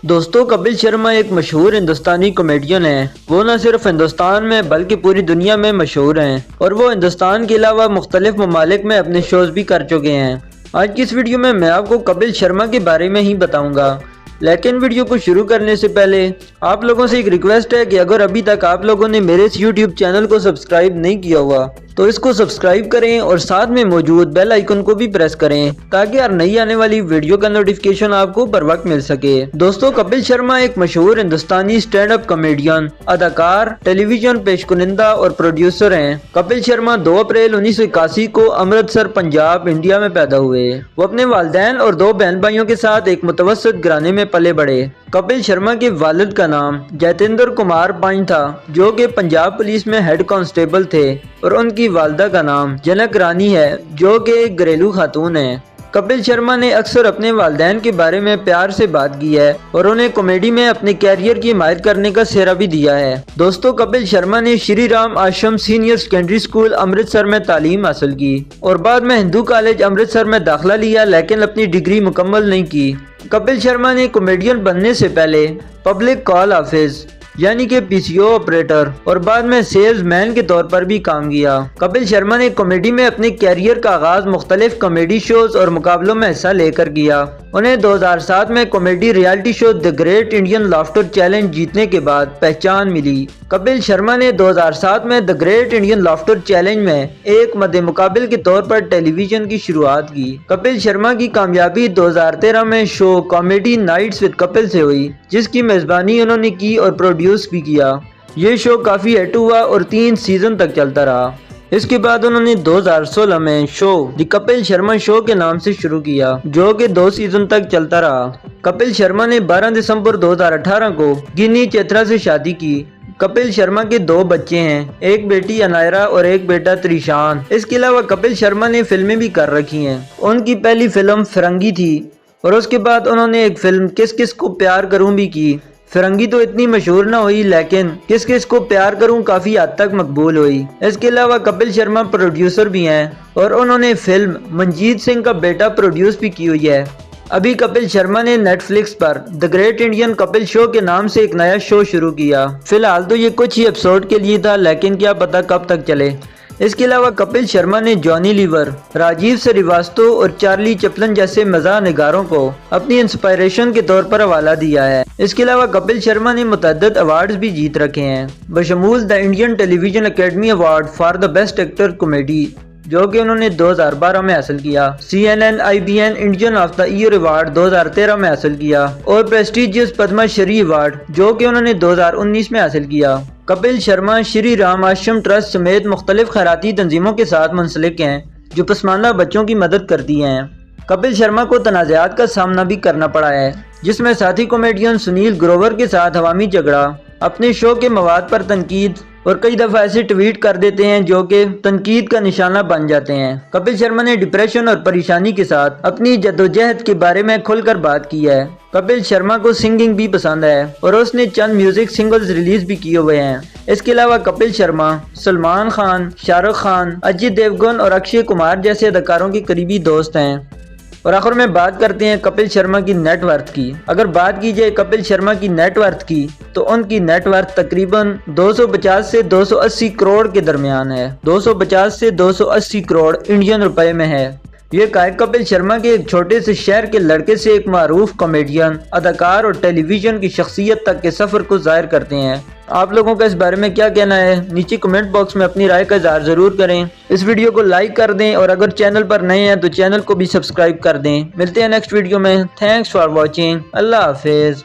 दोस्तों, कपिल शर्मा एक मशहूर हिंदुस्तानी कॉमेडियन है। वो न सिर्फ हिंदुस्तान में बल्कि पूरी दुनिया में मशहूर हैं और वो हिंदुस्तान के अलावा मुख्तलिफ ममालिक में अपने शोज भी कर चुके हैं। आज की इस वीडियो में मैं आपको कपिल शर्मा के बारे में ही बताऊंगा, लेकिन वीडियो को शुरू करने से पहले आप लोगों से एक रिक्वेस्ट है कि अगर अभी तक आप लोगों ने मेरे इस यूट्यूब चैनल को सब्सक्राइब नहीं किया हुआ तो इसको सब्सक्राइब करें और साथ में मौजूद बेल आइकन को भी प्रेस करें ताकि हर नई आने वाली वीडियो का नोटिफिकेशन आपको बर वक्त मिल सके। दोस्तों, कपिल शर्मा एक मशहूर हिंदुस्तानी स्टैंड अप कॉमेडियन, अदाकार, टेलीविजन पेशकुनिंदा और प्रोड्यूसर हैं। कपिल शर्मा 2 अप्रैल 1981 को अमृतसर, पंजाब, इंडिया में पैदा हुए। वो अपने वालिदैन और 2 बहन भाइयों के साथ एक मुतवस्सित घराने में पले बढ़े। कपिल शर्मा के वालिद का नाम जतेंद्र कुमार पाइन था, जो कि पंजाब पुलिस में हेड कांस्टेबल थे, और उनकी वालदा का नाम जनक रानी है, जो कि एक घरेलू खातून है। कपिल शर्मा ने अक्सर अपने वालिदैन के बारे में प्यार से बात की है और उन्हें कॉमेडी में अपने कैरियर की हिमायत करने का सेहरा भी दिया है। दोस्तों, कपिल शर्मा ने श्री राम आश्रम सीनियर सेकेंडरी स्कूल अमृतसर में तालीम हासिल की और बाद में हिंदू कॉलेज अमृतसर में दाखिला लिया, लेकिन अपनी डिग्री मुकम्मल नहीं की। कपिल शर्मा ने कॉमेडियन बनने से पहले पब्लिक कॉल ऑफिस यानी कि पीसीओ ऑपरेटर और बाद में सेल्स मैन के तौर पर भी काम किया। कपिल शर्मा ने कॉमेडी में अपने कैरियर का आगाज मुख्तलिफ कॉमेडी शोज और मुकाबलों में हिस्सा लेकर किया। उन्हें 2007 में comedy reality show the great Indian laughter challenge जीतने के बाद पहचान मिली। कपिल शर्मा ने 2007 में the great Indian laughter challenge में एक मद्दे मुकाबिल के तौर पर टेलीविजन की शुरुआत की। कपिल शर्मा की कामयाबी 2013 में show comedy nights with Kapil से हुई, जिसकी मेजबानी उन्होंने की और प्रोड्यूस भी किया। ये शो काफी हिट हुआ और 3 सीजन तक चलता रहा। इसके बाद उन्होंने 2016 में show the Kapil Sharma show के नाम से शुरू किया, जो कि 2 सीजन तक चलता रहा। कपिल शर्मा ने 12 दिसंबर 2018 को गिनी चेत्रा से शादी की। कपिल शर्मा के 2 बच्चे हैं, एक बेटी अनायरा और एक बेटा त्रिशान। इसके अलावा कपिल शर्मा ने फिल्में भी कर रखी हैं। उनकी पहली फिल्म फिरंगी थी और उसके बाद उन्होंने एक फिल्म किस किस को प्यार करूं भी की। फिरंगी तो इतनी मशहूर ना हुई, लेकिन किस किस को प्यार करूं काफी हद तक मकबूल हुई। इसके अलावा कपिल शर्मा प्रोड्यूसर भी हैं और उन्होंने फिल्म मंजीत सिंह का बेटा प्रोड्यूस भी की हुई है। अभी कपिल शर्मा ने नेटफ्लिक्स पर the great Indian Kapil show के नाम से एक नया शो शुरू किया। फिलहाल तो ये कुछ ही एपिसोड के लिए था, लेकिन क्या पता कब तक चले। इसके अलावा कपिल शर्मा ने जॉनी लीवर, राजीव श्रीवास्तव और चार्ली चैपलिन जैसे मज़ाह निगारों को अपनी इंस्पायरेशन के तौर पर हवाला दिया है। इसके अलावा कपिल शर्मा ने मुतअद्दिद अवार्ड्स भी जीत रखे हैं, बशमूल the Indian television academy award for the best actor comedy, जो कि उन्होंने 2012 में हासिल किया। CNN IBN Indian of the year award 2013 में हासिल किया और प्रेस्टिजियस पद्मा श्री अवार्ड, जो कि उन्होंने 2019 में हासिल किया। कपिल शर्मा श्री राम आश्रम ट्रस्ट समेत मुख्तलिफ खैराती तंजीमों के साथ मुंसलिक हैं, जो पसमानदा बच्चों की मदद करती हैं। कपिल शर्मा को तनाज़ात का सामना भी करना पड़ा है, जिसमें साथी कॉमेडियन सुनील ग्रोवर के साथ हवामी झगड़ा, अपने शो के मवाद पर तनकीद और कई दफ़ा ऐसे ट्वीट कर देते हैं जो कि तनकीद का निशाना बन जाते हैं। कपिल शर्मा ने डिप्रेशन और परेशानी के साथ अपनी जद्दोजहद के बारे में खुलकर बात की है। कपिल शर्मा को सिंगिंग भी पसंद है और उसने चंद म्यूजिक सिंगल्स रिलीज भी किए हुए हैं। इसके अलावा कपिल शर्मा सलमान खान, शाहरुख खान, अजय देवगन और अक्षय कुमार जैसे अदाकारों के करीबी दोस्त हैं। और आखिर में बात करते हैं कपिल शर्मा की नेटवर्थ की। अगर बात की जाए कपिल शर्मा की नेटवर्थ की, तो उनकी नेटवर्थ तकरीबन 250 से 280 करोड़ के दरमियान है। 250 से 280 करोड़ इंडियन रुपए में है। ये गायक कपिल शर्मा के एक छोटे से शहर के लड़के से एक मारूफ कॉमेडियन, अदाकार और टेलीविजन की शख्सियत तक के सफर को जाहिर करते हैं। आप लोगों का इस बारे में क्या कहना है? नीचे कमेंट बॉक्स में अपनी राय का इज़हार जरूर करें। इस वीडियो को लाइक कर दें और अगर चैनल पर नए हैं तो चैनल को भी सब्सक्राइब कर दें। मिलते हैं नेक्स्ट वीडियो में। Thanks for watching. अल्लाह हाफिज़।